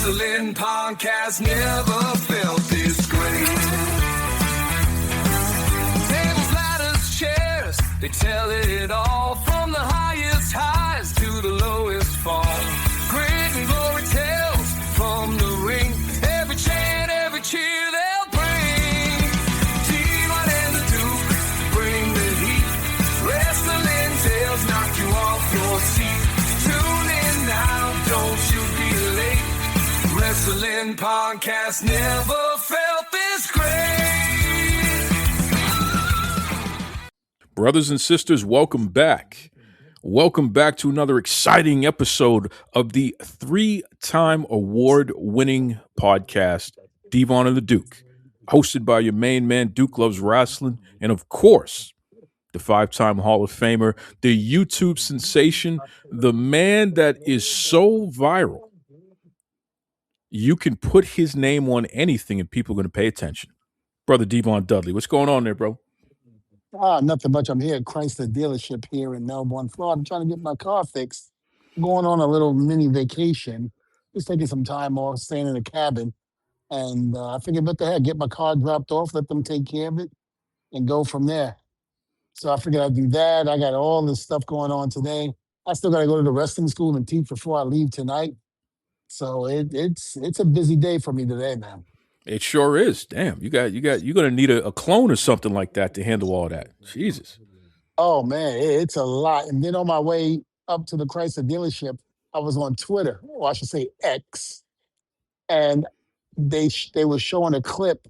Wrestling podcast never felt this great. Tables, ladders, chairs, they tell it all. From the highest highs to the lowest fall. Grit and glory tales from the ring. Every chant, every cheer they'll bring. Devon and the Duke bring the heat. Wrestling tales knock you off your seat. Tune in now, don't you be late. Wrestling podcast never felt this great. Brothers and sisters, welcome back. Welcome back to another exciting episode of the three-time award-winning podcast, Devon and the Duke, hosted by your main man, Duke Loves Wrestling, and of course, the five-time Hall of Famer, the YouTube sensation, the man that is so viral, you can put his name on anything and people are going to pay attention. Brother Devon Dudley, what's going on there, bro? Nothing much. I'm here at Chrysler dealership here in Melbourne, Florida. I'm trying to get my car fixed. Going on a little mini vacation. Just taking some time off, staying in the cabin. And I figured, what the heck, get my car dropped off, let them take care of it, and go from there. So I figured I'd do that. I got all this stuff going on today. I still got to go to the wrestling school and teach before I leave tonight. So it's a busy day for me today, man. It sure is. Damn, you're gonna need a clone or something like that to handle all that. Jesus. Oh man, it's a lot. And then on my way up to the Chrysler dealership, I was on Twitter, or I should say X, and they were showing a clip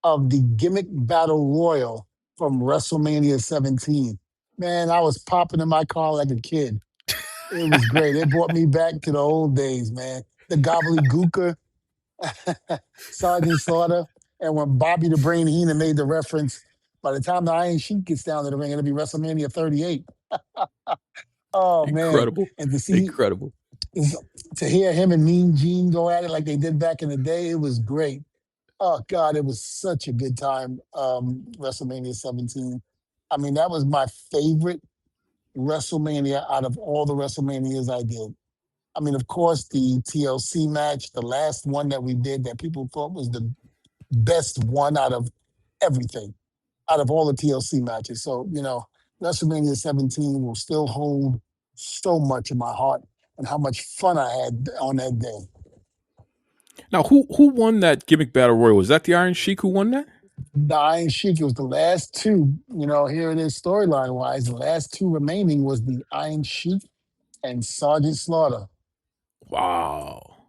of the gimmick battle royal from WrestleMania 17. Man, I was popping in my car like a kid. It was great. It brought me back to the old days, man. The gobbledygooker, Sergeant Slaughter, and when Bobby the Brain Heenan made the reference, by the time the Iron Sheik gets down to the ring, it'll be WrestleMania 38. Oh, Incredible. Man. And to see, Incredible. to hear him and Mean Gene go at it like they did back in the day, it was great. Oh, God, it was such a good time, WrestleMania 17. I mean, that was my favorite WrestleMania out of all the WrestleManias I did. I mean, of course, the TLC match, the last one that we did that people thought was the best one out of everything, out of all the TLC matches. So, WrestleMania 17 will still hold so much in my heart and how much fun I had on that day. Now, who won that gimmick battle royal? Was that the Iron Sheik who won that? The Iron Sheik, it was the last two, here it is storyline-wise. The last two remaining was the Iron Sheik and Sergeant Slaughter. Wow.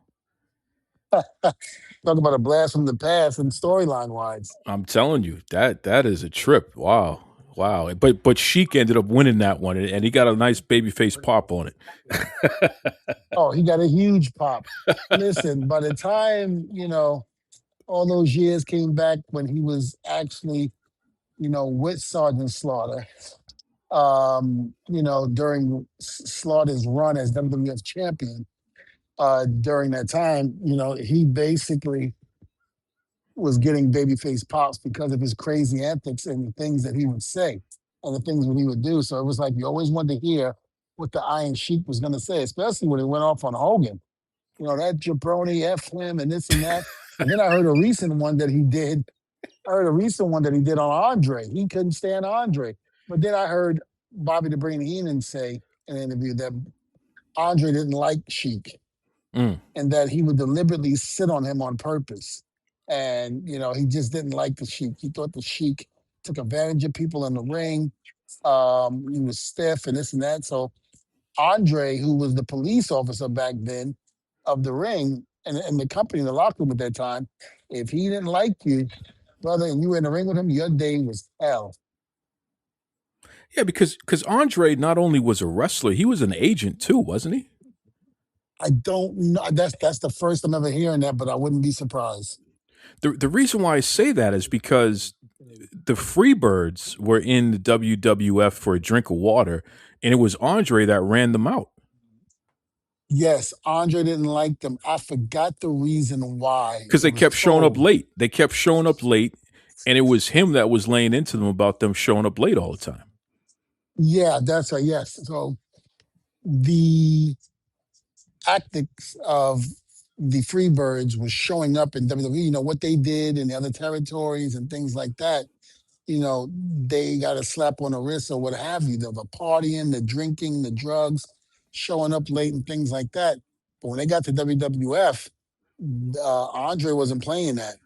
Talk about a blast from the past and storyline-wise. I'm telling you, that is a trip. Wow. But Sheik ended up winning that one, and he got a nice babyface pop on it. Oh, he got a huge pop. Listen, by the time, all those years came back when he was actually, with Sergeant Slaughter, during Slaughter's run as WWF champion, during that time, he basically was getting babyface pops because of his crazy antics and the things that he would say and the things that he would do. So it was like you always wanted to hear what the Iron Sheik was going to say, especially when it went off on Hogan. That jabroni, F him, and this and that. And then I heard a recent one that he did. On Andre. He couldn't stand Andre. But then I heard Bobby the Brain Heenan say in an interview that Andre didn't like Sheik. And that he would deliberately sit on him on purpose. And, he just didn't like the Sheik. He thought the Sheik took advantage of people in the ring. He was stiff and this and that. So Andre, who was the police officer back then of the ring and the company in the locker room at that time, if he didn't like you, brother, and you were in the ring with him, your day was hell. Yeah, because Andre not only was a wrestler, he was an agent too, wasn't he? I don't know. That's the first I'm ever hearing that, but I wouldn't be surprised. The reason why I say that is because the Freebirds were in the WWF for a drink of water, and it was Andre that ran them out. Yes, Andre didn't like them. I forgot the reason why. Because they kept showing up late. They kept showing up late, and it was him that was laying into them about them showing up late all the time. Yeah, that's right. Yes. So the tactics of the Freebirds was showing up in WWE, what they did in the other territories and things like that, they got a slap on the wrist or what have you. The partying, the drinking, the drugs, showing up late and things like that. But when they got to WWF, Andre wasn't playing that,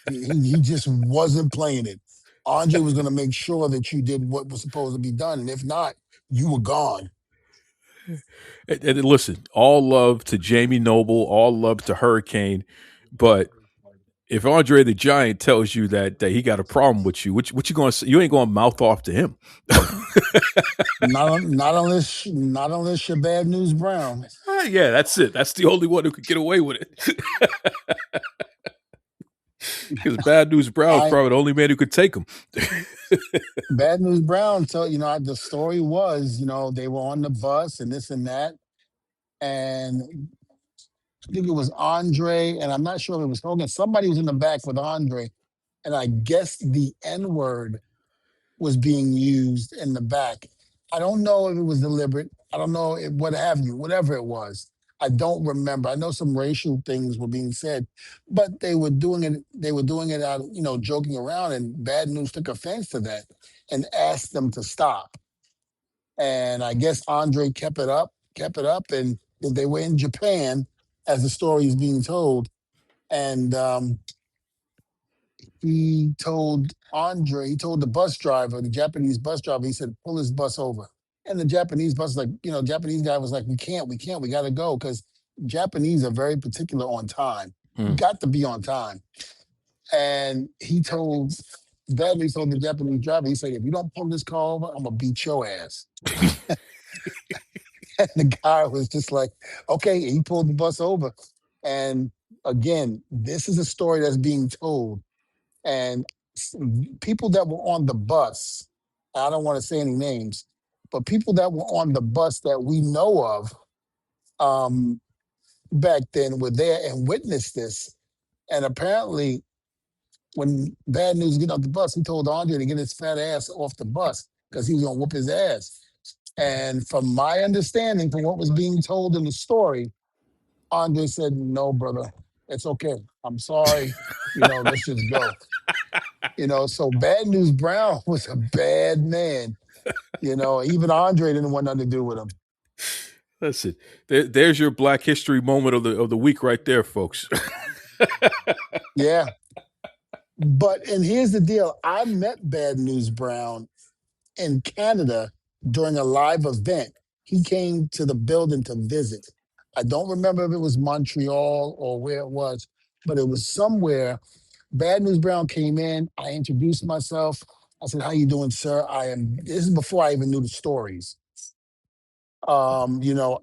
he just wasn't playing it. Andre was going to make sure that you did what was supposed to be done. And if not, you were gone. And listen, all love to Jamie Noble, all love to Hurricane, but if Andre the Giant tells you that he got a problem with you, what you going to say? You ain't going to mouth off to him. Not unless you're Bad News Brown. Yeah, that's it. That's the only one who could get away with it. Because Bad News Brown is I probably the only man who could take him. Bad News Brown. So the story was, they were on the bus and this and that, and I think it was Andre, and I'm not sure if it was Hogan. Somebody was in the back with Andre, and I guess the N word was being used in the back. I don't know if it was deliberate. I don't know if, what have you, whatever it was. I don't remember. I know some racial things were being said, but they were doing it. They were doing it out, joking around. And Bad News took offense to that and asked them to stop. And I guess Andre kept it up, and they were in Japan, as the story is being told. And he told Andre, he told the bus driver, the Japanese bus driver, he said, pull his bus over. And the Japanese bus, Japanese guy was like, we can't, we got to go. Because Japanese are very particular on time. You got to be on time. And Dudley told the Japanese driver, he said, if you don't pull this car over, I'm going to beat your ass. And the guy was just like, okay, he pulled the bus over. And again, this is a story that's being told. And people that were on the bus, I don't want to say any names, but people that were on the bus that we know of um, back then were there and witnessed this. And apparently, when Bad News get off the bus, he told Andre to get his fat ass off the bus because he was going to whoop his ass. And from my understanding, from what was being told in the story, Andre said, no, brother, it's okay. I'm sorry. Let's just go. So Bad News Brown was a bad man. Even Andre didn't want nothing to do with him. Listen, there's your Black History moment of the week right there, folks. Yeah. And here's the deal. I met Bad News Brown in Canada during a live event. He came to the building to visit. I don't remember if it was Montreal or where it was, but it was somewhere. Bad News Brown came in. I introduced myself. I said, how you doing, sir? This is before I even knew the stories. I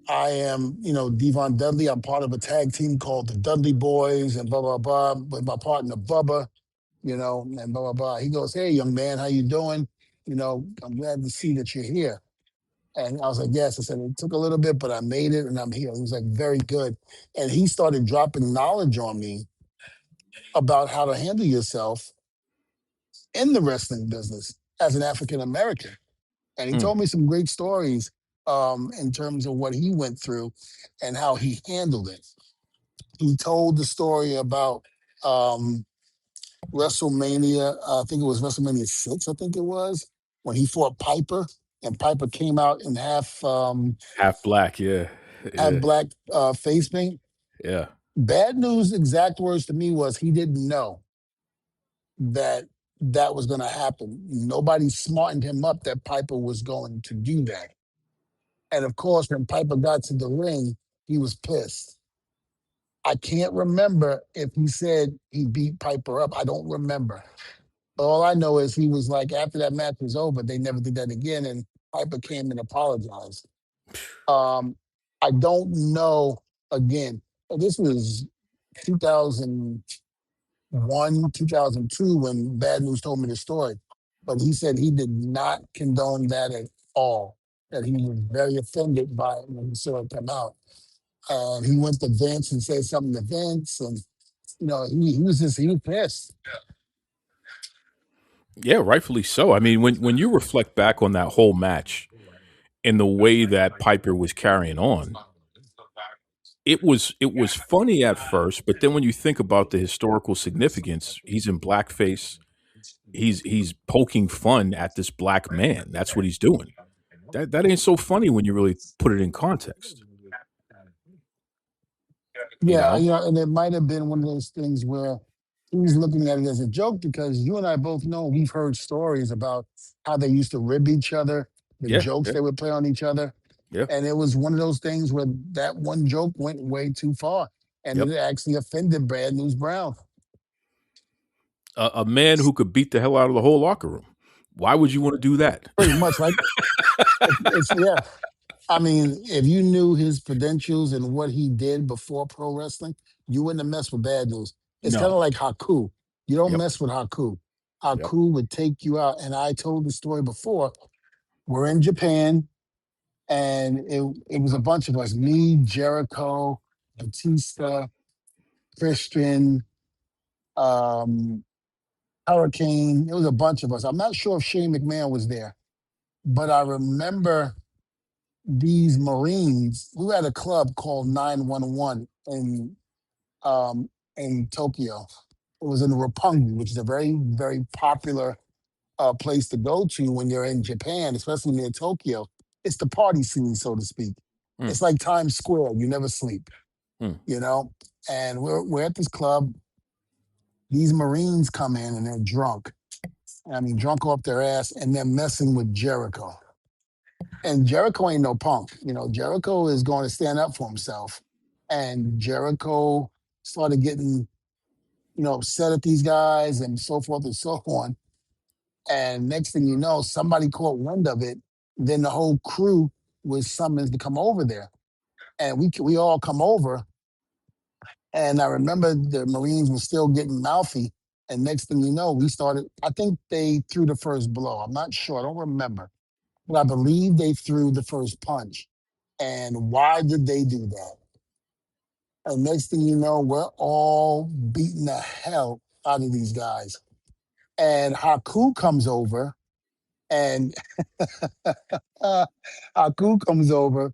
am, Devon Dudley. I'm part of a tag team called the Dudley Boys and blah, blah, blah, with my partner Bubba, and blah, blah, blah. He goes, hey, young man, how you doing? I'm glad to see that you're here. And I was like, yes. I said, it took a little bit, but I made it and I'm here. He was like, very good. And he started dropping knowledge on me about how to handle yourself in the wrestling business as an African American. And he told me some great stories in terms of what he went through and how he handled it. He told the story about WrestleMania, I think it was WrestleMania 6, I think it was, when he fought Piper, and Piper came out in half black, yeah. half black face paint. Yeah. Bad News' exact words to me was he didn't know that was going to happen. Nobody smartened him up that Piper was going to do that. And of course, when Piper got to the ring, he was pissed. I can't remember if he said he beat Piper up. I don't remember. All I know is he was like, after that match was over, they never did that again. And Piper came and apologized. I don't know, again, this was 2001, 2002 when Bad News told me the story. But he said he did not condone that at all, that he was very offended by it when he saw it come out. And he went to Vince and said something to Vince, and he was pissed. Yeah, rightfully so. I mean, when you reflect back on that whole match and the way that Piper was carrying on, it was funny at first, but then when you think about the historical significance, he's in blackface. He's poking fun at this black man. That's what he's doing. That ain't so funny when you really put it in context. You Yeah, know? and it might have been one of those things where he's looking at it as a joke because you and I both know we've heard stories about how they used to rib each other, the Yeah, jokes yeah, they would play on each other. yeah, And it was one of those things where that one joke went way too far and yep. it actually offended Bad News Brown. A man who could beat the hell out of the whole locker room. Why would you want to do that? Pretty much like it's yeah. I mean, if you knew his credentials and what he did before pro wrestling, you wouldn't have messed with Bad News. It's kind No. of like Haku. You don't Yep. mess with Haku. Yep. Haku would take you out. And I told the story before. We're in Japan, and it was a bunch of us: me, Jericho, Batista, Christian, um, Hurricane. It was a bunch of us. I'm not sure if Shane McMahon was there, but I remember these Marines. We were at a club called 911 in Tokyo. It was in Roppongi, which is a very, very popular place to go to when you're in Japan, especially near Tokyo. It's the party scene, so to speak. Mm, It's like Times Square. You never sleep, mm. you know? And we're at this club. These Marines come in and they're drunk. I mean, drunk off their ass, and they're messing with Jericho. And Jericho ain't no punk. Jericho is going to stand up for himself. And Jericho started getting, upset at these guys and so forth and so on. And next thing you know, somebody caught wind of it. Then the whole crew was summoned to come over there. And we all come over. And I remember the Marines were still getting mouthy. And next thing you know, we started, I think they threw the first blow. I'm not sure. I don't remember. But I believe they threw the first punch. And why did they do that? And next thing you know, we're all beating the hell out of these guys. And Haku comes over, and uh, Haku comes over,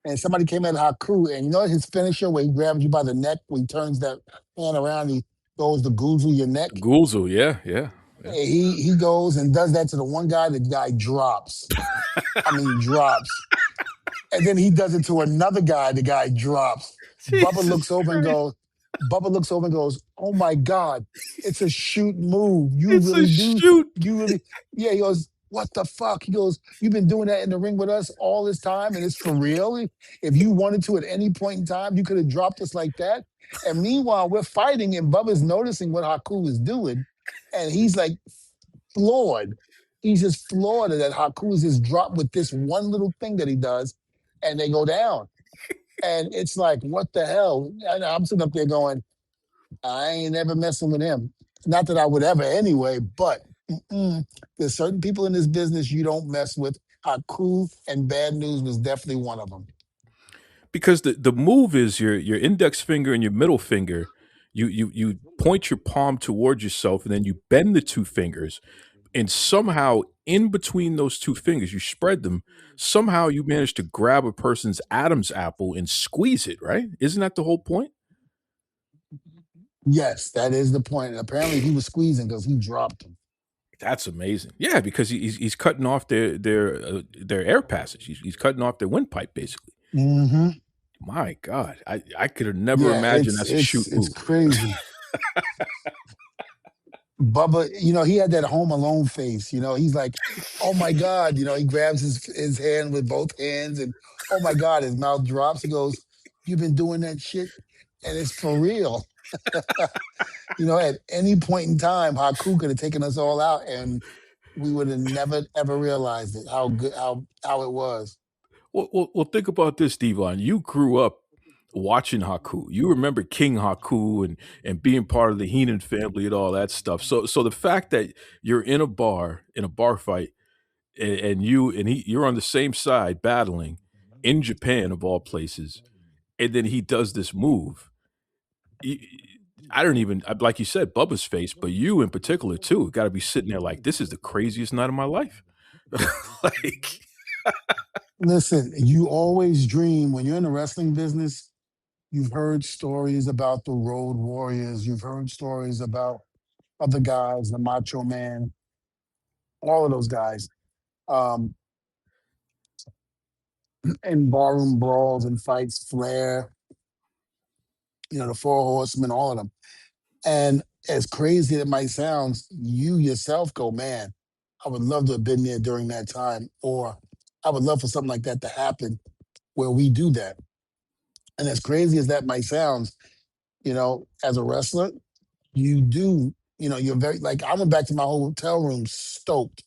and somebody came at Haku, and you know his finisher where he grabs you by the neck, when he turns that hand around, he goes to goozle your neck. Gulzu, yeah, yeah, yeah. And he goes and does that to the one guy. The guy drops. I mean, drops. And then he does it to another guy. The guy drops. Bubba Jesus looks over and Christ. goes, Bubba looks over and goes, "Oh my God, it's a shoot move. You It's a really do. shoot. You really, yeah." He goes, "What the fuck?" He goes, "You've been doing that in the ring with us all this time, and it's for real. If you wanted to at any point in time, you could have dropped us like that." And meanwhile, we're fighting, and Bubba's noticing what Haku is doing, and he's like floored. He's just floored that Haku is just dropped with this one little thing that he does, and they go down. And it's like, what the hell? And I'm sitting up there going, I ain't ever messing with him. Not that I would ever anyway, but there's certain people in this business you don't mess with. Haku and Bad News was definitely one of them. Because the move is your index finger and your middle finger. You point your palm towards yourself, and then you bend the two fingers, and somehow in between those two fingers, you spread them. Somehow you manage to grab a person's Adam's apple and squeeze it. Right? Isn't that the whole point? Yes, that is the point. And apparently he was squeezing because he dropped him. That's amazing. Yeah, because he's cutting off their air passage. He's cutting off their windpipe, basically. Hmm. My God, I could have never Yeah, imagined it's that's a it's shoot it's move. crazy. Bubba, he had that Home Alone face. He's like, "Oh my God!" He grabs his hand with both hands, and oh my God, his mouth drops. He goes, "You've been doing that shit, and it's for real." At any point in time, Haku could have taken us all out, and we would have never ever realized it. How good, how it was. Well, think about this, Devon. You grew up watching Haku. You remember King Haku and being part of the Heenan family and all that stuff. So the fact that you're in a bar fight, and you're on the same side battling in Japan of all places, and then he does this move. y- I don't even like you said, Bubba's face, but you in particular too, got to be sitting there like this is the craziest night of my life. Like, Listen, you always dream when you're in the wrestling business. You've heard stories about the Road Warriors. You've heard stories about other guys, the Macho Man, all of those guys, um, in barroom brawls and fights, Flair, the Four Horsemen, all of them. And as crazy as it might sound, you yourself go, man, I would love to have been there during that time, or I would love for something like that to happen where we do that. And as crazy as that might sound, as a wrestler, you do, you're very like I went back to my hotel room stoked.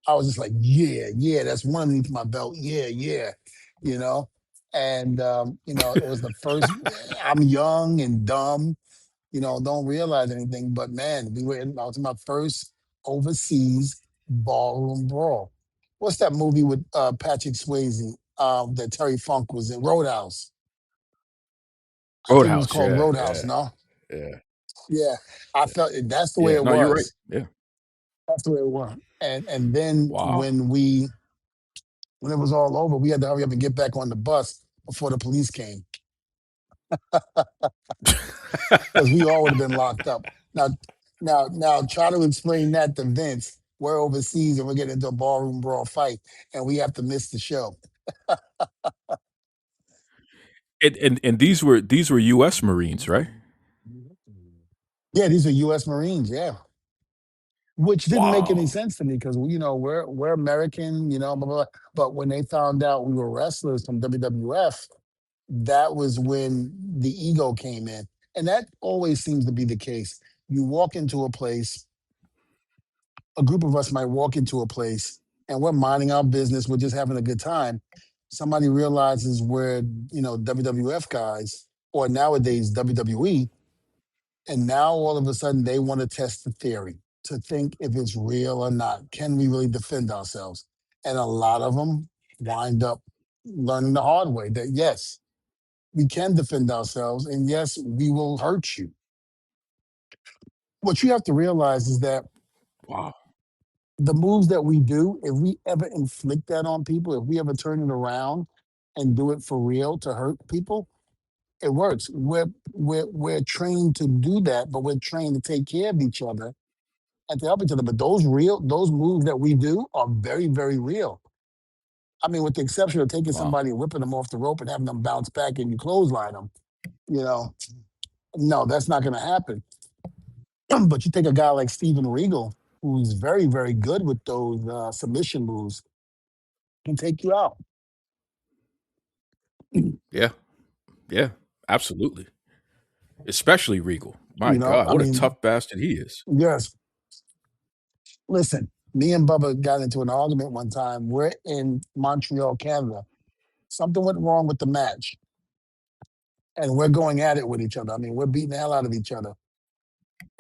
I was just like, yeah, yeah, that's one underneath my belt. Yeah, yeah, you know. And it was the first I'm young and dumb, don't realize anything. But man, I was in my first overseas ballroom brawl. What's that movie with Patrick Swayze that Terry Funk was in? Roadhouse. I think it was Roadhouse. called Yeah, Roadhouse, yeah, no? yeah, Yeah. I felt that's the way yeah. it No, you're right. was. Yeah. That's the way it was. And then Wow. when it was all over, we had to hurry up and get back on the bus before the police came because we all would have been locked up. Now, now, try to explain that to Vince. We're overseas and we're getting into a ballroom brawl fight, and we have to miss the show. And these were U.S. Marines, right? Yeah, these are U.S. Marines. Yeah, which didn't make any Wow. sense to me because we're American, blah, blah, blah. But when they found out we were wrestlers from WWF, that was when the ego came in. And that always seems to be the case. You walk into a place, a group of us might walk into a place and we're minding our business, we're just having a good time. Somebody realizes we're, WWF guys or nowadays WWE, and now all of a sudden they want to test the theory to think if it's real or not. Can we really defend ourselves? And a lot of them wind up learning the hard way that yes, we can defend ourselves, and yes, we will hurt you. What you have to realize is that Wow. the moves that we do, if we ever inflict that on people, if we ever turn it around and do it for real to hurt people, it works. We're trained to do that, but we're trained to take care of each other and to help each other. But those moves that we do are very, very real. I mean, with the exception of taking Wow. somebody and whipping them off the rope and having them bounce back and you clothesline them, you know, no, that's not going to happen. But you take a guy like Steven Regal, who's very, very good with those submission moves, can take you out. Yeah. Yeah. Absolutely. Especially Regal. My God, I what a mean, tough bastard he is. yes. Listen, me and Bubba got into an argument one time. We're in Montreal, Canada. Something went wrong with the match, and we're going at it with each other. I mean, we're beating the hell out of each other.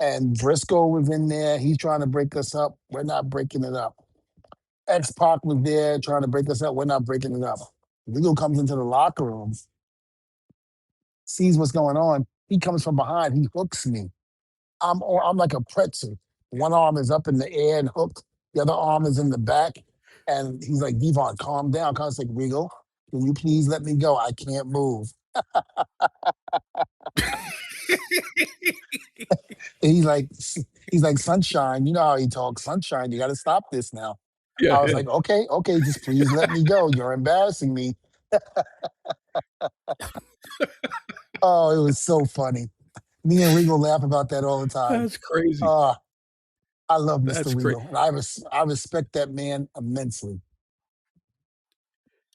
And Briscoe was in there. He's trying to break us up. We're not breaking it up. X Pac was there trying to break us up. We're not breaking it up. Regal comes into the locker room, sees what's going on. He comes from behind. He hooks me. I'm like a pretzel. One arm is up in the air and hooked. The other arm is in the back. And he's like, Devon, calm down. Kind of like, Regal, can you please let me go? I can't move. And he's like, Sunshine, you know how he talks. Sunshine, you got to stop this now. Yeah. I was Yeah. like, okay, okay, just please let me go. You're embarrassing me. Oh, it was so funny. Me and Regal laugh about that all the time. That's crazy. Uh, I love Mr. That's crazy. Regal. And I respect that man immensely.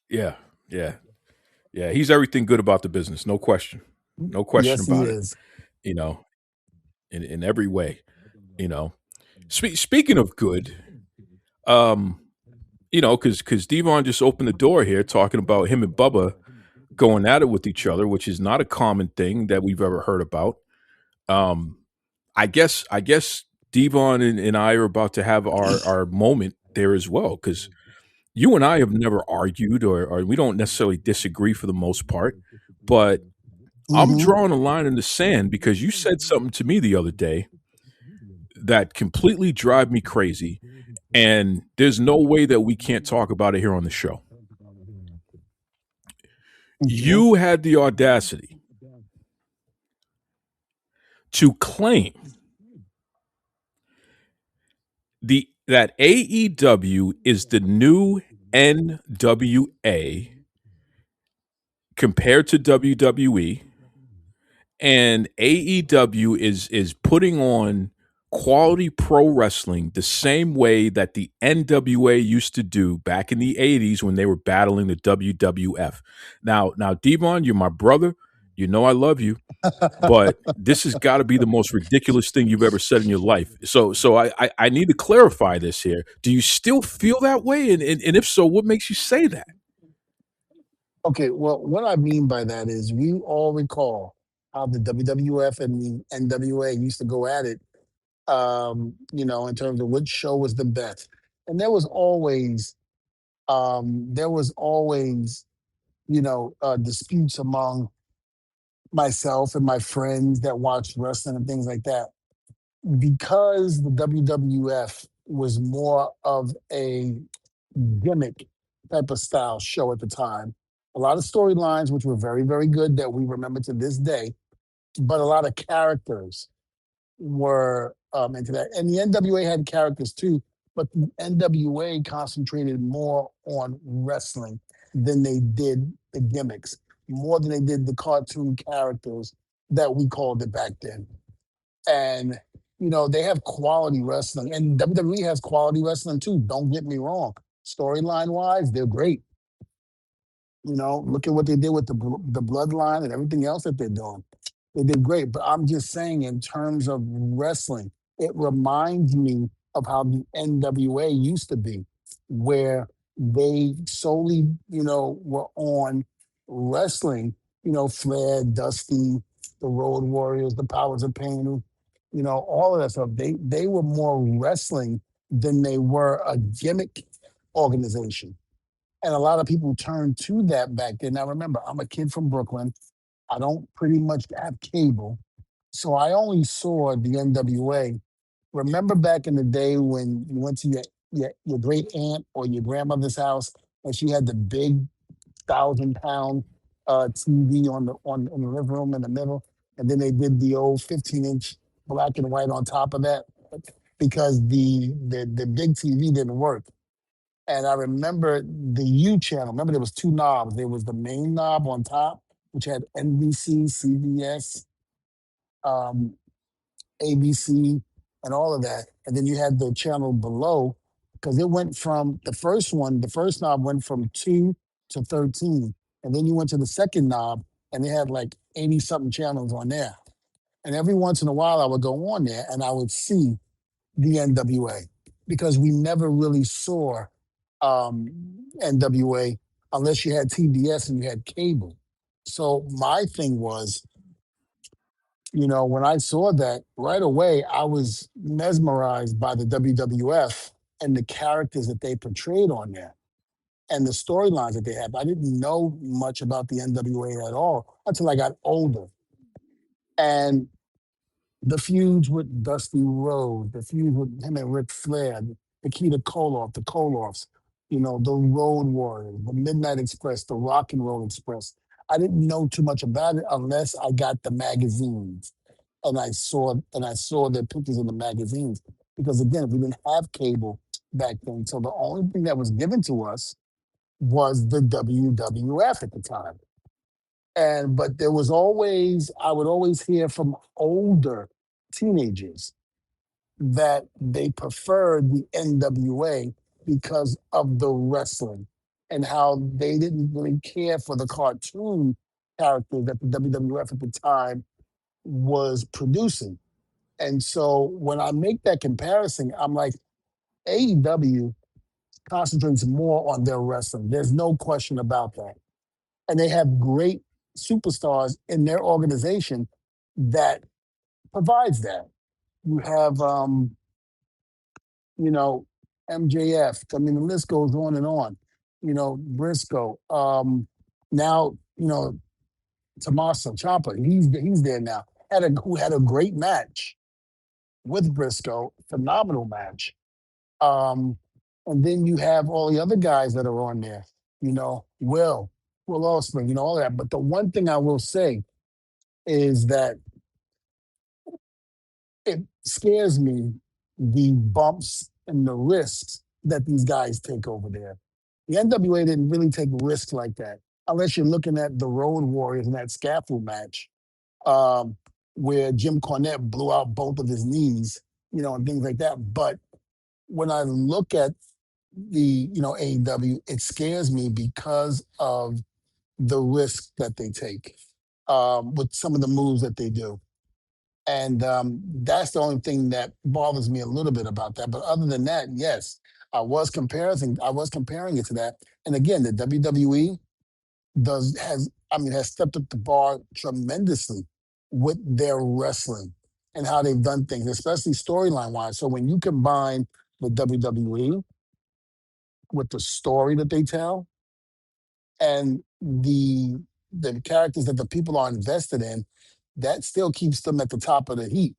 Yeah. Yeah. Yeah. He's everything good about the business. No question. No question Yes, he about it. is. You know, in every way. You know, speaking of good, um, because Devon just opened the door here talking about him and Bubba going at it with each other, which is not a common thing that we've ever heard about. Um, I guess Devon and I are about to have our moment there as well, because you and I have never argued, or we don't necessarily disagree for the most part, but I'm Hmm. drawing a line in the sand because you said something to me the other day that completely drive me crazy, and there's no way that we can't talk about it here on the show. Okay. You had the audacity to claim that AEW is the new NWA compared to WWE, and AEW is putting on quality pro wrestling the same way that the NWA used to do back in the 80s when they were battling the WWF. Now Devon, you're my brother. You know I love you, but this has got to be the most ridiculous thing you've ever said in your life. So I need to clarify this here. Do you still feel that way? And if so, what makes you say that? Okay, well, what I mean by that is we all recall how the WWF and the NWA used to go at it, in terms of which show was the best. And there was always, disputes among myself and my friends that watched wrestling and things like that. Because the WWF was more of a gimmick type of style show at the time. A lot of storylines, which were very, very good that we remember to this day, but a lot of characters were into that. And the NWA had characters too, but the NWA concentrated more on wrestling than they did the gimmicks, more than they did the cartoon characters that we called it back then. And they have quality wrestling, and WWE has quality wrestling too. Don't get me wrong. Storyline wise, they're great. Look at what they did with the bloodline and everything else that they're doing. They did great. But I'm just saying, in terms of wrestling, it reminds me of how the NWA used to be, where they solely, were on wrestling. Flair, Dusty, the Road Warriors, the Powers of Pain, all of that stuff. They were more wrestling than they were a gimmick organization. And a lot of people turned to that back then. Now, remember, I'm a kid from Brooklyn. I don't pretty much have cable. So I only saw the NWA. Remember back in the day when you went to your great aunt or your grandmother's house and she had the big 1,000 pound TV in the living room in the middle, and then they did the old 15-inch black and white on top of that because the big TV didn't work. And I remember the U channel. Remember, there was two knobs. There was the main knob on top, which had NBC, CBS, um, ABC, and all of that. And then you had the channel below, because it went from the first one, the first knob went from 2 to 13. And then you went to the second knob, and they had like 80 something channels on there. And every once in a while, I would go on there and I would see the NWA because we never really saw um, NWA unless you had TBS and you had cable. So my thing was, when I saw that right away, I was mesmerized by the WWF and the characters that they portrayed on there and the storylines that they had. I didn't know much about the NWA at all until I got older. And the feuds with Dusty Rhodes, the feud with him and Ric Flair, Nikita Koloff, the Koloffs, the Road Warriors, the Midnight Express, the Rock and Roll Express. I didn't know too much about it unless I got the magazines and I saw their pictures in the magazines. Because again, we didn't have cable back then. So the only thing that was given to us was the WWF at the time. But there was always, I would always hear from older teenagers that they preferred the NWA because of the wrestling and how they didn't really care for the cartoon characters that the WWF at the time was producing. And so when I make that comparison, I'm like, AEW concentrates more on their wrestling. There's no question about that. And they have great superstars in their organization that provides that. You have, you know, MJF. I mean, the list goes on and on. Briscoe. Now, Tommaso Ciampa. He's there now. Who had a great match with Briscoe, phenomenal match. Um, and then you have all the other guys that are on there. Will Ospreay. All that. But the one thing I will say is that it scares me, the bumps and the risks that these guys take over there. The NWA didn't really take risks like that, unless you're looking at the Road Warriors in that scaffold match, um, where Jim Cornette blew out both of his knees, and things like that. But when I look at the AEW, it scares me because of the risk that they take, with some of the moves that they do. And that's the only thing that bothers me a little bit about that. But other than that, yes, I was comparing it to that. And again, the WWE has stepped up the bar tremendously with their wrestling and how they've done things, especially storyline wise. So when you combine the WWE with the story that they tell and the characters that the people are invested in, that still keeps them at the top of the heap.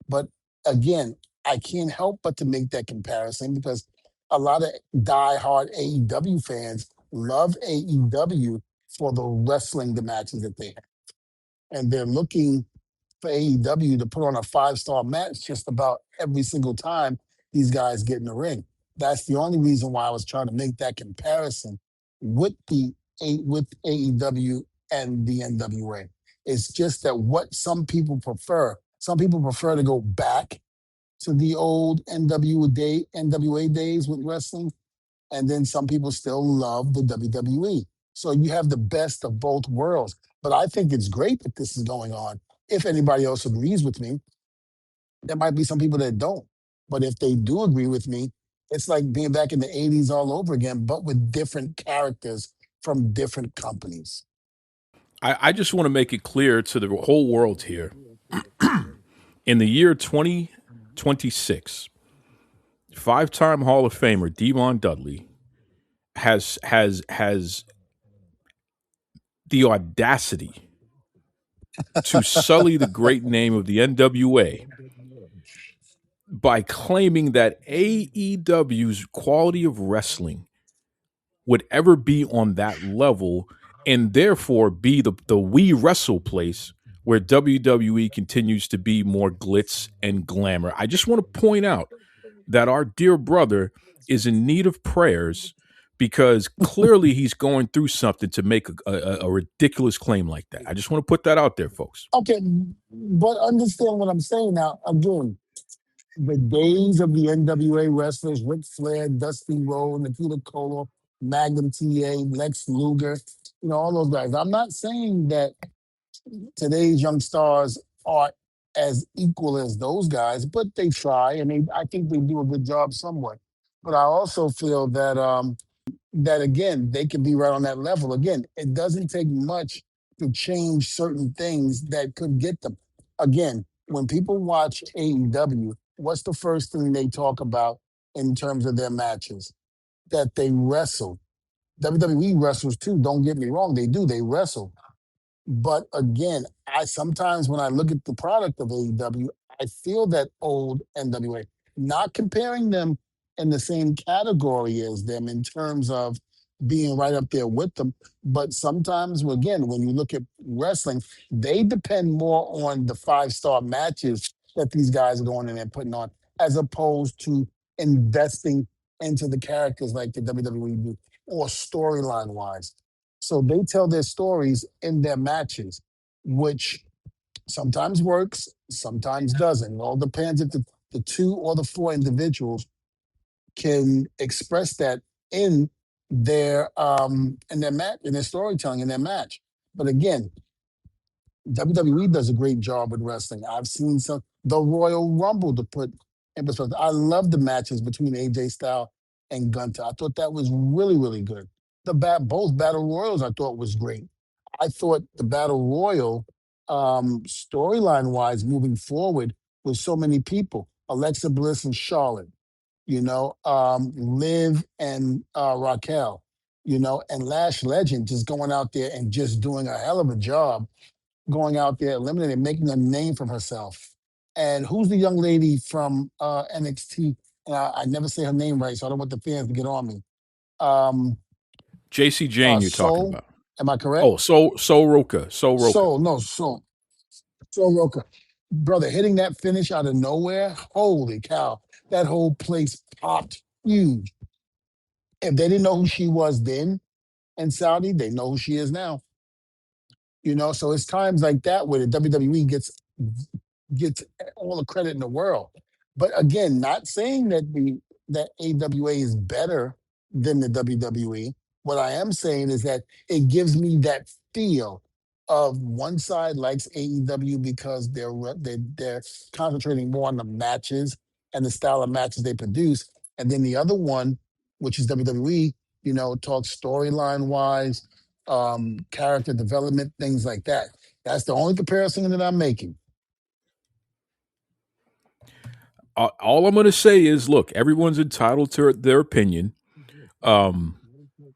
But again, I can't help but to make that comparison because a lot of diehard AEW fans love AEW for the wrestling, the matches that they have. And they're looking for AEW to put on a 5-star match just about every single time these guys get in the ring. That's the only reason why I was trying to make that comparison with with AEW and the NWA. It's just that what some people prefer. Some people prefer to go back to the old NWA days with wrestling, and then some people still love the WWE. So you have the best of both worlds. But I think it's great that this is going on. If anybody else agrees with me, there might be some people that don't. But if they do agree with me, it's like being back in the 80s all over again, but with different characters from different companies. I just want to make it clear to the whole world here. In the year 2026, five-time Hall of Famer Devon Dudley has the audacity to sully the great name of the NWA by claiming that AEW's quality of wrestling would ever be on that level and therefore be the we wrestle place where WWE continues to be more glitz and glamour. I just want to point out that our dear brother is in need of prayers because clearly he's going through something to make a ridiculous claim like that. I just want to put that out there, folks. Okay, but understand what I'm saying now. Again, the days of the NWA wrestlers, Ric Flair, Dusty Rhodes, Nikita Koloff, Magnum TA, Lex Luger, all those guys. I'm not saying that today's young stars are as equal as those guys, but they try, and I think they do a good job somewhat. But I also feel that again, they can be right on that level. Again, it doesn't take much to change certain things that could get them. Again, when people watch AEW, what's the first thing they talk about in terms of their matches? That they wrestle. WWE wrestlers too, don't get me wrong, they do, they wrestle. But again, I sometimes when I look at the product of AEW, I feel that old NWA, not comparing them in the same category as them in terms of being right up there with them. But sometimes, again, when you look at wrestling, they depend more on the 5-star matches that these guys are going in and putting on, as opposed to investing into the characters like the WWE do, or storyline wise. So they tell their stories in their matches, which sometimes works, sometimes doesn't. It all depends if the 2 or the 4 individuals can express that in in their storytelling, in their match. But again, WWE does a great job with wrestling. I've seen the Royal Rumble to put in perspective. I love the matches between AJ Styles and Gunther. I thought that was really, really good. Both battle royals I thought was great. I thought the battle royal, storyline wise, moving forward with so many people, Alexa Bliss and Charlotte, Liv and Raquel, and Lash Legend just going out there and just doing a hell of a job, going out there, eliminating, making a name for herself. And who's the young lady from NXT? I never say her name right, so I don't want the fans to get on me. JC Jane, you're talking Soul, about. am I correct? Oh, Soul Roka. Soul, no, Soul Roka. brother, hitting that finish out of nowhere, holy cow, that whole place popped huge. If they didn't know who she was then in Saudi, they know who she is now. So it's times like that where the WWE gets all the credit in the world. But again, not saying that AWA is better than the WWE. What I am saying is that it gives me that feel of one side likes AEW because they're concentrating more on the matches and the style of matches they produce, and then the other one, which is WWE, talks storyline wise, character development, things like that. That's the only comparison that I'm making. All I'm going to say is, look, everyone's entitled to their opinion. Um,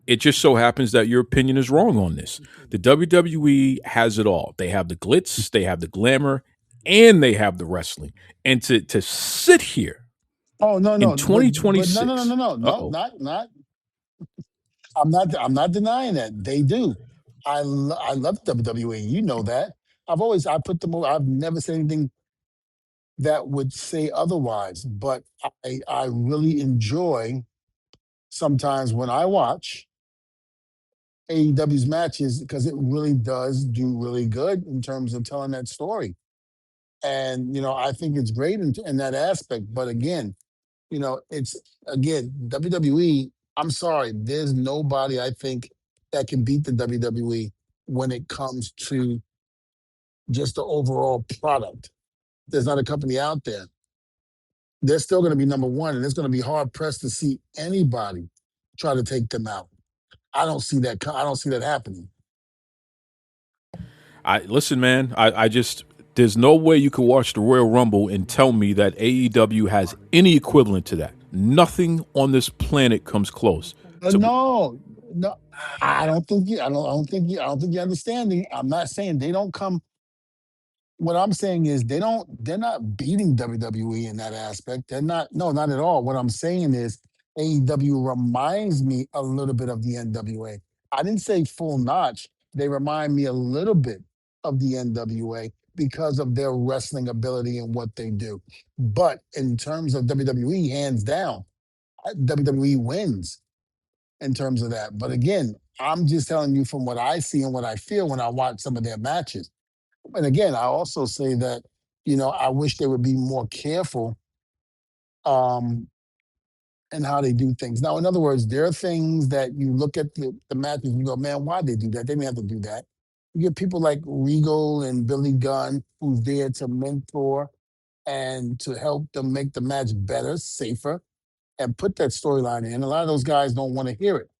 it just so happens that your opinion is wrong on this. The WWE has it all. They have the glitz, they have the glamour, and they have the wrestling. And to sit here Oh no, in no, but no, no, no, 2026, no, no, uh no, oh, not. I'm not denying that they do. I love WWE. You know that. I put them over. I've never said anything that would say otherwise. But I really enjoy sometimes when I watch AEW's matches because it really does do really good in terms of telling that story. And I think it's great in that aspect. But again, it's again WWE. I'm sorry, there's nobody I think that can beat the WWE when it comes to just the overall product. There's not a company out there. They're still going to be number one, and it's going to be hard pressed to see anybody try to take them out. I don't see that. I don't see that happening. I listen, man. I just there's no way you could watch the Royal Rumble and tell me that AEW has any equivalent to that. Nothing on this planet comes close. So No, no, I don't think you. I don't think you. I don't think you're understanding. I'm not saying they don't come. What I'm saying is they don't. They're not beating WWE in that aspect. They're not. No, not at all. What I'm saying is AEW reminds me a little bit of the NWA. I didn't say full notch. They remind me a little bit of the NWA because of their wrestling ability and what they do. But in terms of WWE, hands down, WWE wins in terms of that. But again, I'm just telling you from what I see and what I feel when I watch some of their matches. And again, I also say that, I wish they would be more careful um, in how they do things. Now, in other words, there are things that you look at the matches and you go, man, why'd they do that? They didn't have to do that. You get people like Regal and Billy Gunn who's there to mentor and to help them make the match better, safer, and put that storyline in. A lot of those guys don't want to hear it.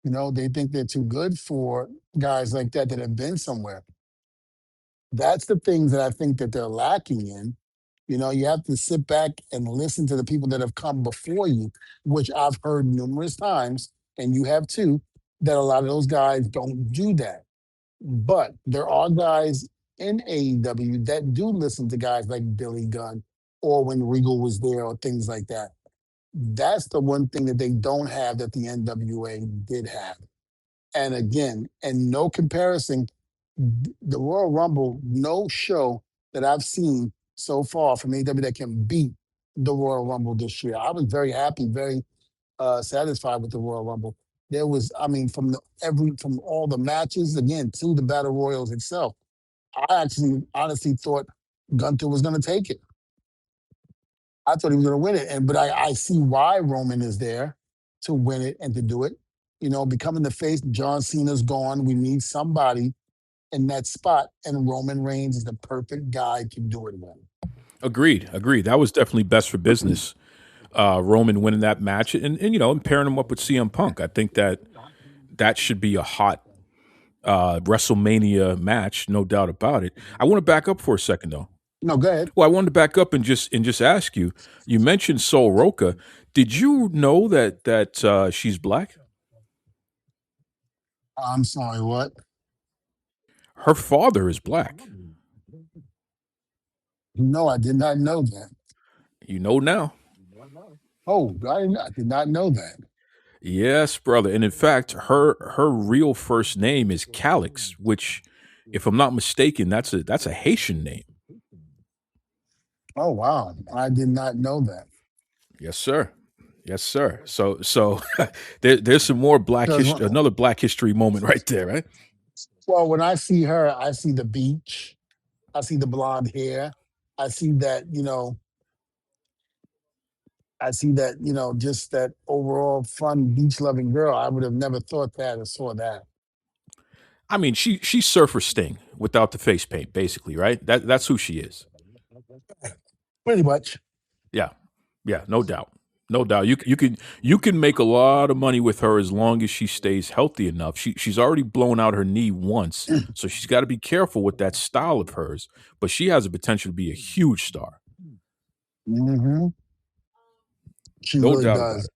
They think they're too good for guys like that have been somewhere. That's the things that I think that they're lacking in. You have to sit back and listen to the people that have come before you, which I've heard numerous times, and you have too, that a lot of those guys don't do that. But there are guys in AEW that do listen to guys like Billy Gunn or when Regal was there or things like that. That's the one thing that they don't have that the NWA did have. And again, and no comparison, the Royal Rumble, no show that I've seen so far from AEW that can beat the Royal Rumble this year. I was very happy, very satisfied with the Royal Rumble. There was, I mean, from all the matches again to the Battle Royals itself. I actually honestly thought Gunther was going to take it. I thought he was going to win it, but I see why Roman is there to win it and to do it. Becoming the face. John Cena's gone. We need somebody in that spot, and Roman Reigns is the perfect guy to do it with. agreed, agreed. That was definitely best for business. Roman winning that match, and and pairing him up with CM Punk. I think that should be a hot WrestleMania match, no doubt about it. I want to back up for a second though. No, go ahead. Well, I wanted to back up and just ask you. You mentioned Sol Roca. Did you know that she's black? I'm sorry, what? Her father is black. No, I did not know that. You know now. Oh, I did not know that. Yes, brother. And in fact, her real first name is Calix, which, if I'm not mistaken, that's a Haitian name. Oh wow, I did not know that. Yes, sir. Yes, sir. So there's some more black Because history, another black history moment right there, right? well, when I see her, I see the beach. I see the blonde hair. I see that, I see that, just that overall fun beach loving girl. I would have never thought that or saw that. I mean, she's Surfer Sting without the face paint, basically, right? That's who she is. Pretty much. Yeah, yeah, no doubt, no doubt. You can make a lot of money with her as long as she stays healthy enough. She's already blown out her knee once, so she's got to be careful with that style of hers. But she has a potential to be a huge star, Hmm. She no really doubt about does. it.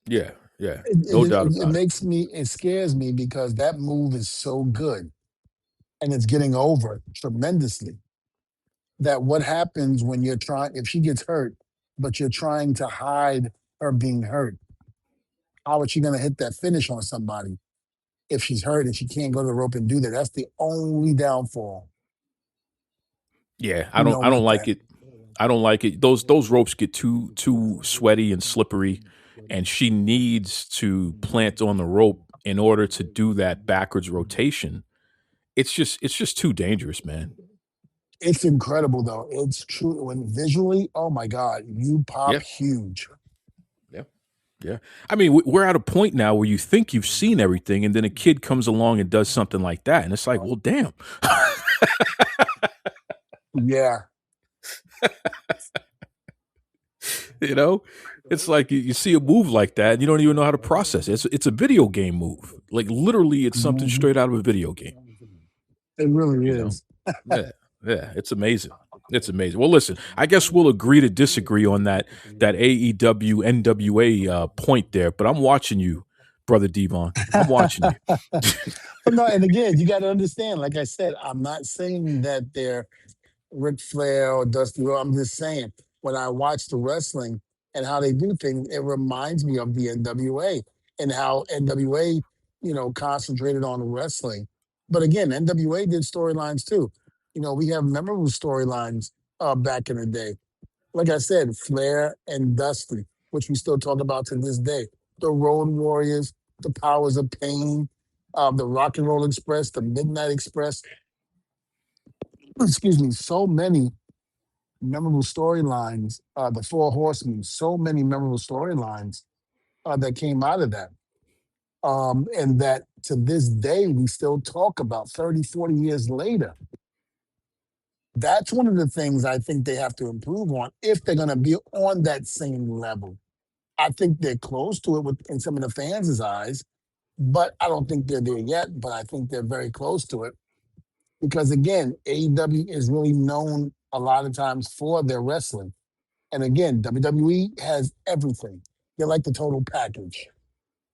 Yeah, yeah, It, no it, doubt it, it about it. makes me, it scares me because that move is so good and it's getting over tremendously. That what happens when you're trying, if she gets hurt, but you're trying to hide her being hurt, how is she going to hit that finish on somebody if she's hurt and she can't go to the rope and do that? That's the only downfall, Yeah, I don't with like that. it. I don't like it. Those ropes get too sweaty and slippery, and she needs to plant on the rope in order to do that backwards rotation. It's just too dangerous, man. It's incredible though. It's true. When visually, oh my God, you pop Yeah, huge. yeah, yeah. I mean, we're at a point now where you think you've seen everything, and then a kid comes along and does something like that, and it's like, well, damn. Yeah. you know, it's like you see a move like that, and you don't even know how to process it. It's a video game move. Like literally, it's something Mhm. straight out of a video game. It really You know. is. Yeah, yeah, it's amazing. It's amazing. Well, listen, I guess we'll agree to disagree on that AEW NWA point there, but I'm watching you, brother Devon. I'm watching you. But no, and again, you got to understand, like I said, I'm not saying that they're Ric Flair or Dusty Rhodes. I'm just saying, when I watch the wrestling and how they do things, it reminds me of the NWA and how NWA, concentrated on wrestling. But again, NWA did storylines too. We have memorable storylines back in the day. Like I said, Flair and Dusty, which we still talk about to this day. The Road Warriors, the Powers of Pain, the Rock and Roll Express, the Midnight Express. Excuse me, so many memorable storylines. The Four Horsemen, so many memorable storylines that came out of that. And that to this day, we still talk about 30, 40 years later. That's one of the things I think they have to improve on if they're going to be on that same level. I think they're close to it in some of the fans' eyes, but I don't think they're there yet. But I think they're very close to it because, again, AEW is really known a lot of times for their wrestling. And again, WWE has everything. They're like the total package.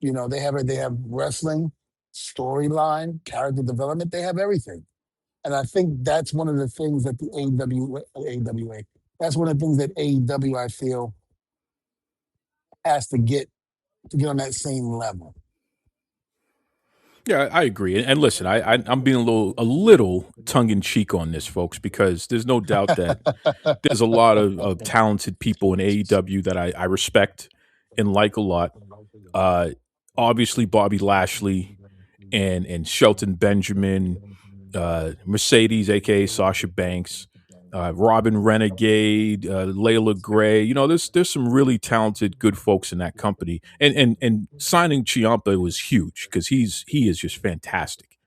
They have wrestling, storyline, character development. They have everything. And I think that's one of the things that the AWA, that's one of the things that AEW I feel has to get on that same level. Yeah, I agree. And listen, I'm being a little tongue in cheek on this, folks, because there's no doubt that there's a lot of talented people in AEW that I respect and like a lot. Uh, Obviously, Bobby Lashley and Shelton Benjamin, Mercedes, aka Sasha Banks, Robin Renegade, Layla Gray. There's some really talented, good folks in that company, and signing Ciampa was huge because he is just fantastic.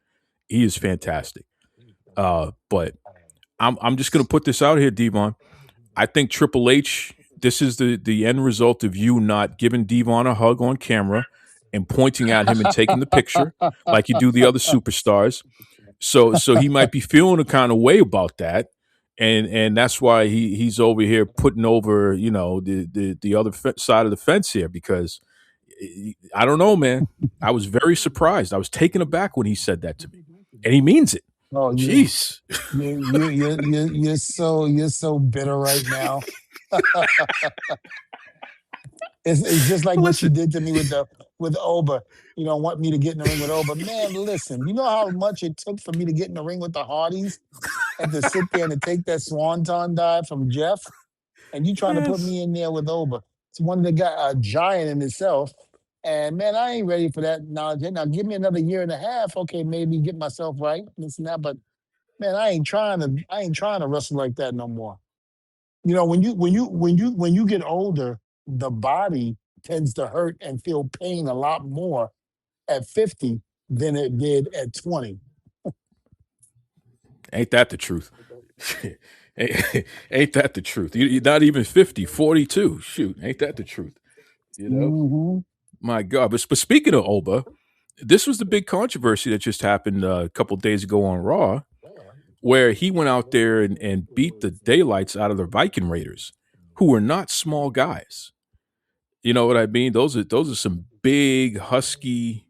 He is fantastic. But I'm just gonna put this out here, Devon. I think Triple H. This is the end result of you not giving Devon a hug on camera and pointing at him and taking the picture like you do the other superstars. So he might be feeling a kind of way about that, and that's why he's over here putting over the other side of the fence here because I don't know, man. I was very surprised. I was taken aback when he said that to me, and he means it. Oh, Jeez. you're so bitter right now. It's just like what you Listen, did to me with Oba. You don't want me to get in the ring with Oba. Man, listen, you know how much it took for me to get in the ring with the Hardys and to sit there and to take that swanton dive from Jeff? and you trying to put Yes. me in there with Oba. It's one that got a giant in itself. And man, I ain't ready for that knowledge. Now give me another year and a half. Okay, maybe get myself right, this and that. But man, I ain't trying to wrestle like that no more. You know, when you get older, the body tends to hurt and feel pain a lot more at 50 than it did at 20. Ain't that the truth? Ain't that the truth? You're not even 50, 42. Shoot, ain't that the truth? You know? Hmm. My God. But speaking of Oba, this was the big controversy that just happened a couple days ago on Raw, where he went out there and beat the daylights out of the Viking Raiders, who were not small guys. You know what I mean? Those are some big, husky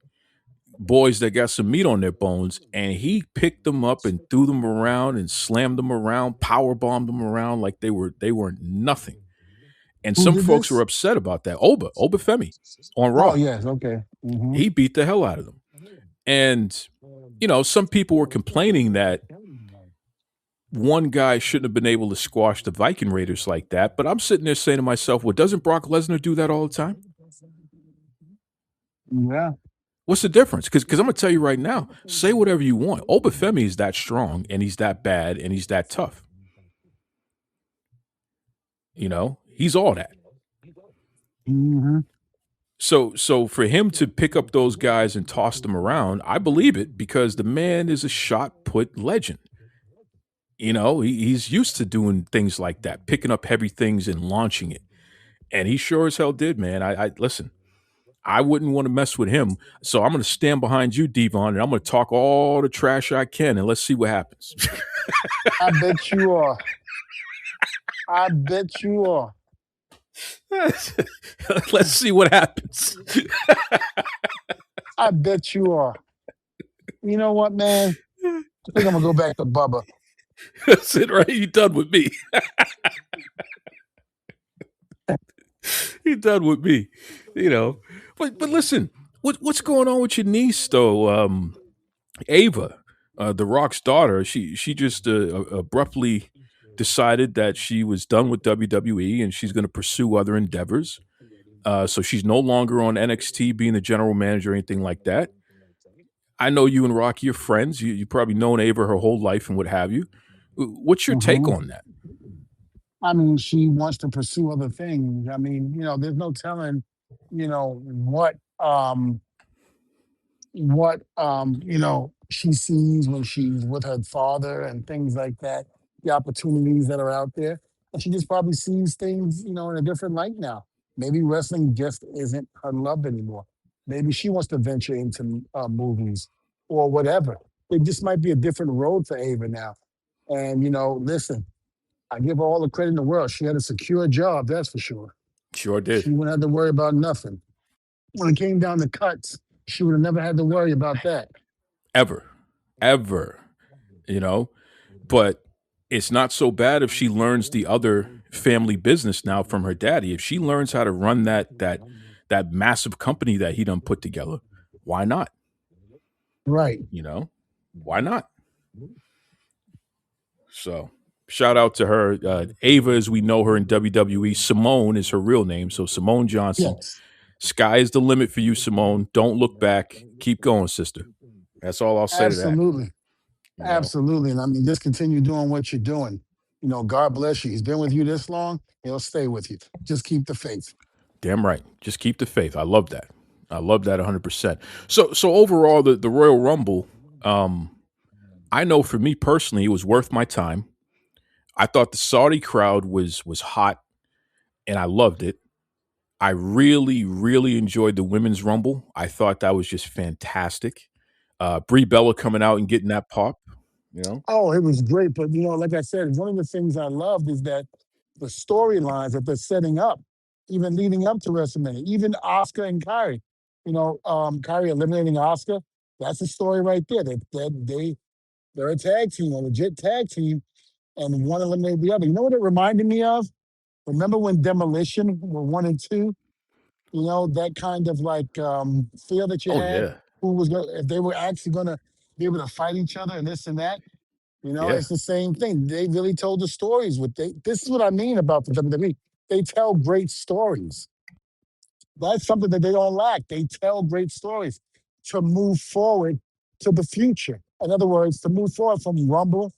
boys that got some meat on their bones, and he picked them up and threw them around and slammed them around, power bombed them around like they were nothing. And Who some did folks were this? upset about that. Oba Femi on Oh Raw, yes, okay. Hmm. he beat the hell out of them. And some people were complaining that one guy shouldn't have been able to squash the Viking Raiders like that. But I'm sitting there saying to myself, well, doesn't Brock Lesnar do that all the time? Yeah. What's the difference? Because I'm gonna tell you right now, say whatever you want. Obafemi is that strong, and he's that bad, and he's that tough. He's all that. Hmm. So for him to pick up those guys and toss them around, I believe it because the man is a shot put legend. He's used to doing things like that, picking up heavy things and launching it, and he sure as hell did, man. I listen. I wouldn't want to mess with him. So I'm going to stand behind you, Devon, and I'm going to talk all the trash I can, and let's see what happens. I bet you are. I bet you are. Let's see what happens. I bet you are. You know what, man? I think I'm gonna go back to Bubba. That's it, right? You done with me. You done with me. You know. But listen, what's going on with your niece though? Ava, the Rock's daughter, she just abruptly decided that she was done with WWE and she's going to pursue other endeavors. So she's no longer on NXT being the general manager or anything like that. I know you and Rocky are friends. You probably known Ava her whole life and what have you. What's your take Hmm. on that? I mean, she wants to pursue other things. I mean, there's no telling, what she sees when she's with her father and things like that, the opportunities that are out there. And she just probably sees things, in a different light now. Maybe wrestling just isn't her love anymore. Maybe she wants to venture into movies or whatever. It just might be a different road for Ava now. And, listen, I give her all the credit in the world. She had a secure job, that's for sure. Sure She did. wouldn't have to worry about nothing. When it came down to cuts, she would have never had to worry about that. Ever. Ever. You know? But it's not so bad if she learns the other family business now from her daddy. If she learns how to run that massive company that he done put together, why not? Right. You know? Why not? So shout out to her. Ava, as we know her in WWE, Simone is her real name. So Simone Johnson. Yes. Sky is the limit for you, Simone. Don't look back. Keep going, sister. That's all I'll say to that. Absolutely. You know, Absolutely. And I mean, just continue doing what you're doing. God bless you. He's been with you this long. He'll stay with you. Just keep the faith. damn right. Just keep the faith. I love that. I love that 100%. So overall, the Royal Rumble, I know for me personally, it was worth my time. I thought the Saudi crowd was hot, and I loved it. I really, really enjoyed the women's rumble. I thought that was just fantastic. Brie Bella coming out and getting that pop, you know? Oh, it was great. But, like I said, one of the things I loved is that the storylines that they're setting up, even leading up to WrestleMania, even Oscar and Kyrie, Kyrie eliminating Oscar, that's a story right there. They're a tag team, a legit tag team, and one eliminated the other. You know what it reminded me of? Remember when Demolition were 1 and 2? That kind of like feel that you Oh had, yeah. who was going if they were actually gonna be able to fight each other and this and that. You know, Yeah, it's the same thing. They really told the stories. This is what I mean about the WWE. They tell great stories. That's something that they don't lack. They tell great stories to move forward to the future. In other words, to move forward from Rumble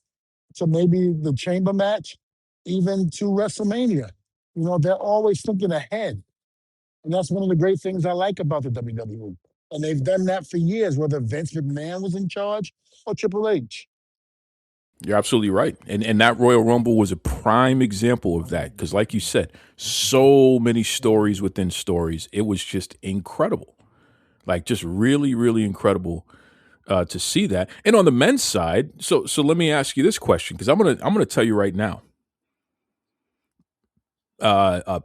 to maybe the Chamber match, even to WrestleMania. You know, they're always thinking ahead. And that's one of the great things I like about the WWE. And they've done that for years, whether Vince McMahon was in charge or Triple H. you're absolutely right. And that Royal Rumble was a prime example of that because, like you said, so many stories within stories. It was just incredible. Like, just really, really incredible to see that. And on the men's side, so let me ask you this question because I'm gonna tell you right now.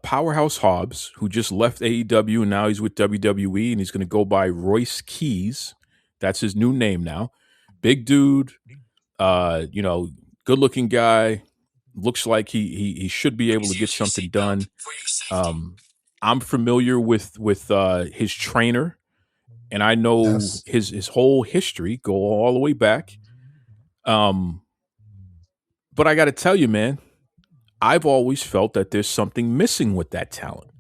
Powerhouse Hobbs, who just left AEW and now he's with WWE, and he's going to go by Royce Keys. That's his new name now. Big dude, you know, good looking guy. Looks like he should be able to get something done. I'm familiar with his trainer, and I know Yes. his whole history, go all the way back. Um, but I got to tell you, man, I've always felt that there's something missing with that talent.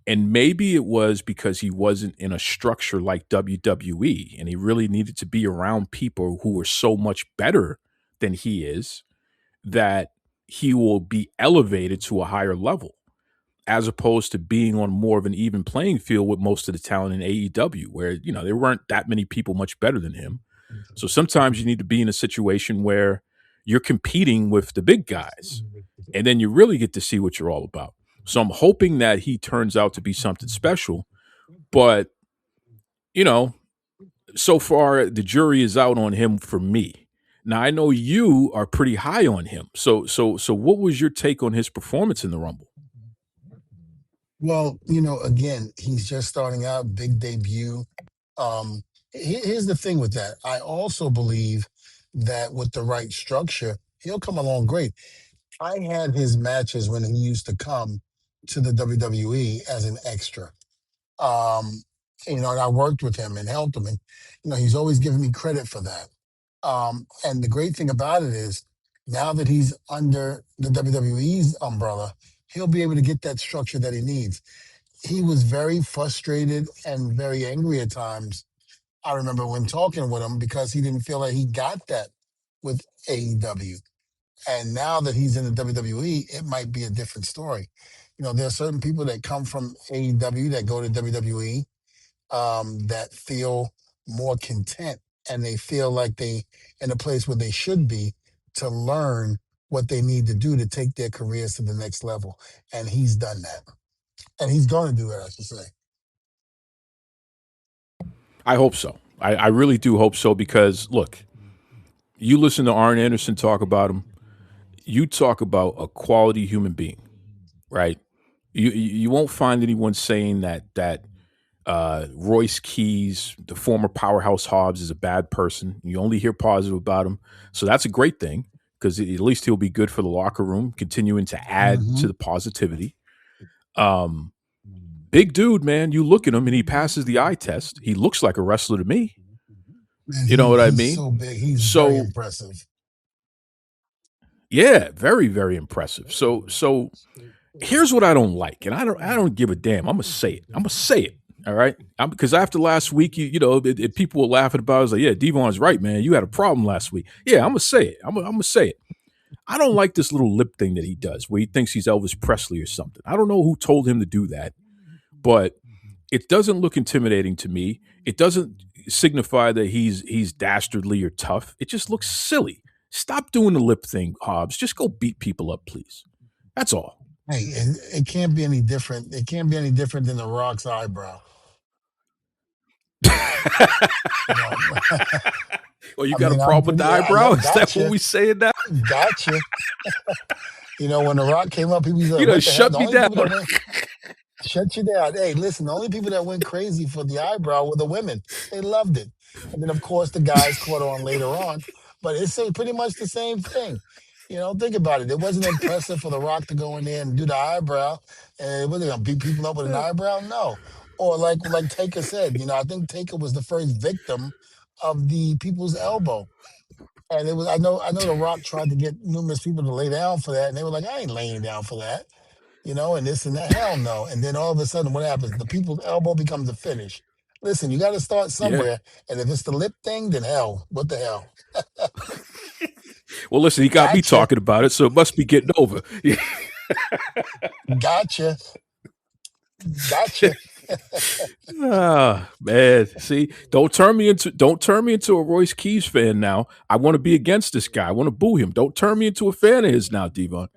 And maybe it was because he wasn't in a structure like WWE and he really needed to be around people who were so much better than he is that he will be elevated to a higher level as opposed to being on more of an even playing field with most of the talent in AEW where, you know, there weren't that many people much better than him. So sometimes you need to be in a situation where you're competing with the big guys, and then you really get to see what you're all about. So I'm hoping that he turns out to be something special. But, you know, so far the jury is out on him for me. Now I know you are pretty high on him. So what was your take on his performance in the Rumble? Well, you know, again, he's just starting out, big debut. Here's the thing with that. I also believe that with the right structure, he'll come along great. I had his matches when he used to come to the WWE as an extra. Um, you know, and I worked with him and helped him, and you know, he's always given me credit for that. And the great thing about it is, now that he's under the WWE's umbrella, he'll be able to get that structure that he needs. He was very frustrated and very angry at times. I remember when talking with him because he didn't feel like he got that with AEW. And now that he's in the WWE, it might be a different story. You know, there are certain people that come from AEW that go to WWE that feel more content and they feel like they in a place where they should be to learn what they need to do to take their careers to the next level. And he's done that. And he's going to do it, I should say. I hope so. I really do hope so because look, you listen to Arn Anderson talk about him, you talk about a quality human being, right? You won't find anyone saying that Royce Keys, the former powerhouse Hobbs, is a bad person. You only hear positive about him, so that's a great thing because at least he'll be good for the locker room, continuing to add Hmm. to the positivity. Um, Big dude, man. You look at him and he passes the eye test. He looks like a wrestler to me. Man, You know what I he's mean? so big. He's very So impressive. yeah, very very impressive. So here's what I don't like, and I don't give a damn. I'm gonna say it. I'm gonna say it. All right, because after last week, you know, people were laughing about it. I was like, yeah, Devon's right, man. You had a problem last week. Yeah, I'm gonna say it. I'm gonna say it. I don't like this little lip thing that he does, where he thinks he's Elvis Presley or something. I don't know who told him to do that, but it doesn't look intimidating to me. It doesn't signify that he's dastardly or tough. It just looks silly. Stop doing the lip thing, Hobbs. Just go beat people up, please. That's all. Hey, it can't be any different. It can't be any different than the Rock's eyebrow. You know, Well, you I got a mean, I'm problem with the pretty. I eyebrow? know. Is that what Gotcha. we saying now? Gotcha. You know, when the Rock came up, he was You like, done "What the hell?" shut The me only down. people that went shut you down. Hey, listen, the only people that went crazy for the eyebrow were the women. They loved it. And then, of course, the guys caught on later on. But it's pretty much the same thing. You know, think about it. It wasn't impressive for The Rock to go in there and do the eyebrow. And was they going to beat people up with an eyebrow? No. Or like Taker said, you know, I think Taker was the first victim of the people's elbow. And it was I know The Rock tried to get numerous people to lay down for that, and they were like, I ain't laying down for that, and this and that. Hell no. And then all of a sudden, what happens? The people's elbow becomes a finish. Listen, you got to start Yeah. somewhere, and if it's the lip thing, then hell, what the hell? Well, listen, he got me Gotcha, talking about it, so it must be getting over. gotcha, gotcha. Ah, man. See, don't turn me into a Royce Keys fan now. I want to be against this guy. I want to boo him. Don't turn me into a fan of his now, Devon.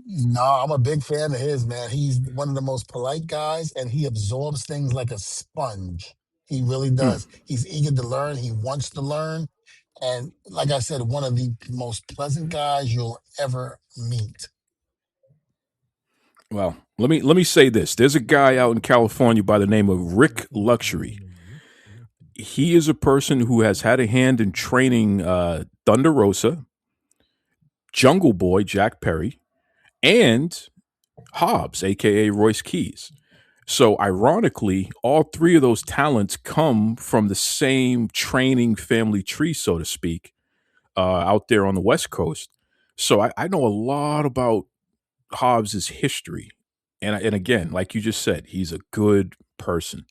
No, I'm a big fan of his, man. He's one of the most polite guys, and he absorbs things like a sponge. He really Hmm. does. He's eager to learn. He wants to learn. And like I said, one of the most pleasant guys you'll ever meet. Well, let me say this. There's a guy out in California by the name of Rick Luxury. He is a person who has had a hand in training Thunder Rosa, Jungle Boy Jack Perry, and Hobbs, aka Royce Keys. So, ironically, all three of those talents come from the same training family tree, so to speak, out there on the West Coast. So, I know a lot about Hobbs's history. And again, like you just said, he's a good person.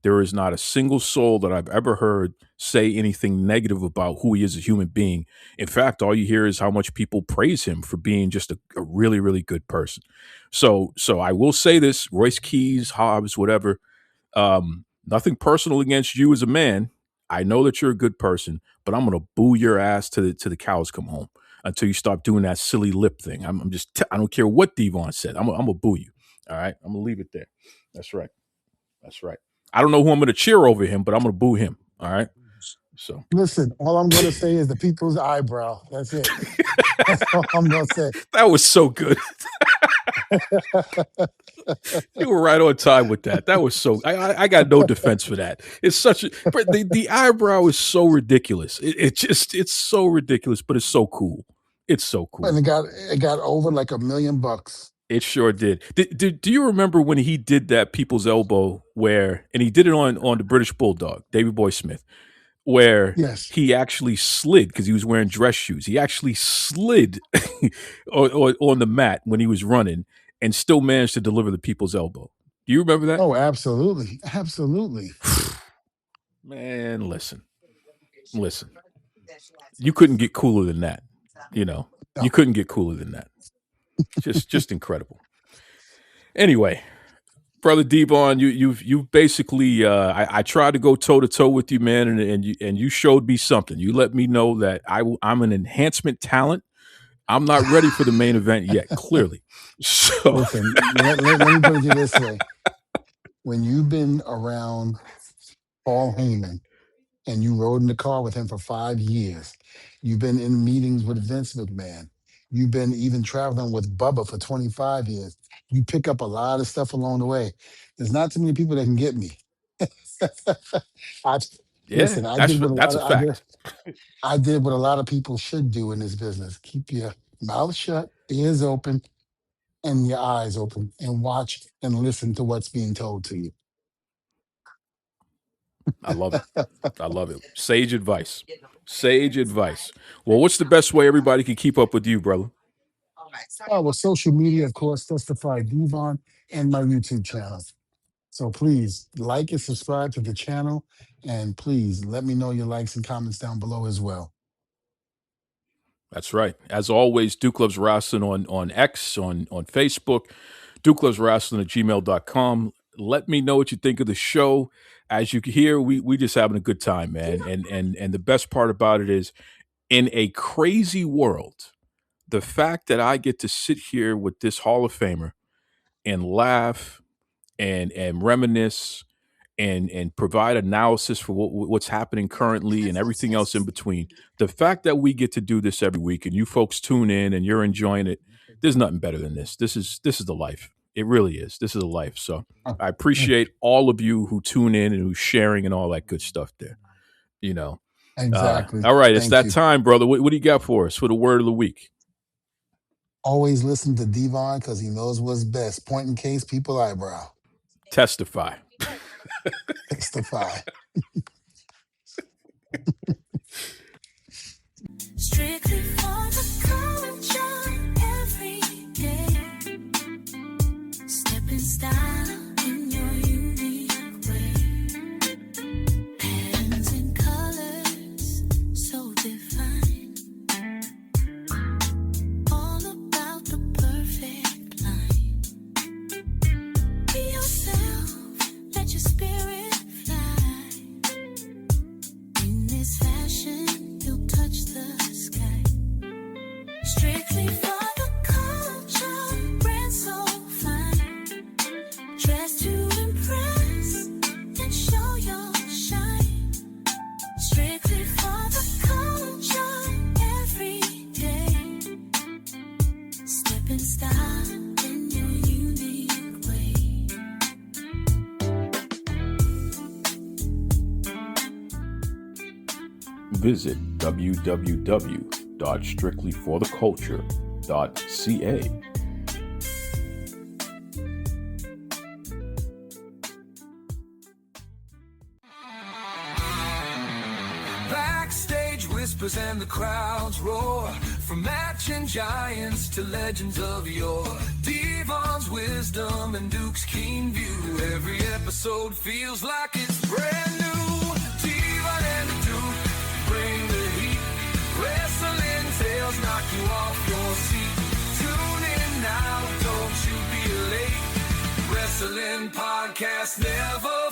There is not a single soul that I've ever heard say anything negative about who he is as a human being. In fact, all you hear is how much people praise him for being just a really, really good person. So I will say this: Royce Keys, Hobbs, whatever. Nothing personal against you as a man. I know that you're a good person, but I'm gonna boo your ass to the cows come home until you stop doing that silly lip thing. I'm just I don't care what Devon said. I'm gonna boo you. All right, I'm gonna leave it there. That's right. That's right. I don't know who I'm gonna cheer over him, but I'm gonna boo him. All right. So Listen, all I'm going to say is the people's eyebrow. That's it. That's all I'm going to say. that was so good. You were right on time with that. That was so. I got no defense for that. It's such a. But the eyebrow is so ridiculous. It's so ridiculous, but it's so cool. It's so And cool. it got over like $1 million. It sure did. Do you remember when he did that people's elbow where, and he did it on the British Bulldog, Davy Boy Smith, where Yes. he actually slid because he was wearing dress shoes. He actually slid on the mat when he was running and still managed to deliver the people's elbow. Do you remember that? Oh, absolutely. Absolutely. Man, listen. You couldn't get cooler than that. You know, you No. couldn't get cooler than that. Just incredible. Anyway, brother Devon, you've basically I tried to go toe to toe with you, man, and you showed me something. You let me know that I'm an enhancement talent. I'm not ready for the main event yet, clearly. So Listen, let me put it to you this way. When you've been around Paul Heyman and you rode in the car with him for 5 years, you've been in meetings with Vince McMahon, you've been even traveling with Bubba for 25 years, you pick up a lot of stuff along the way. There's not too many people that can get me. I yeah, listen, I did what a that's lot a of fact. I did what a lot of people should do in this business. Keep your mouth shut, ears open, and your eyes open, and watch and listen to what's being told to you. I love it. I love it. Sage advice. Sage advice. Well, what's the best way everybody can keep up with you, brother? Oh, well, social media, of course, Testify Devon and my YouTube channel. So please like and subscribe to the channel. And please let me know your likes and comments down below as well. That's right. As always, Duke Loves Wrestling on X, on Facebook, Duke Loves Wrestling at gmail.com. Let me know what you think of the show. As you can hear, we just having a good time, man. And the best part about it is in a crazy world, the fact that I get to sit here with this Hall of Famer and laugh and reminisce and provide analysis for what's happening currently and everything else in between. The fact that we get to do this every week and you folks tune in and you're enjoying it, there's nothing better than this. This is the life. It really is. This is a life. So Oh, I appreciate all of you who tune in and who's sharing and all that good stuff there. You know. exactly. All right, it's Thank that you. time, brother. What do you got for us for the word of the week? Always listen to Devon because he knows what's best. Point in case, people eyebrow. Testify. Testify. visit www.strictlyfortheculture.ca. Backstage whispers and the crowds roar, from matching giants to legends of yore. Devon's wisdom and Duke's keen view, every episode feels like it's brand new. Devon and Duke bring the heat, wrestling tales knock you off your seat. Tune in now, don't you be late. Wrestling podcast never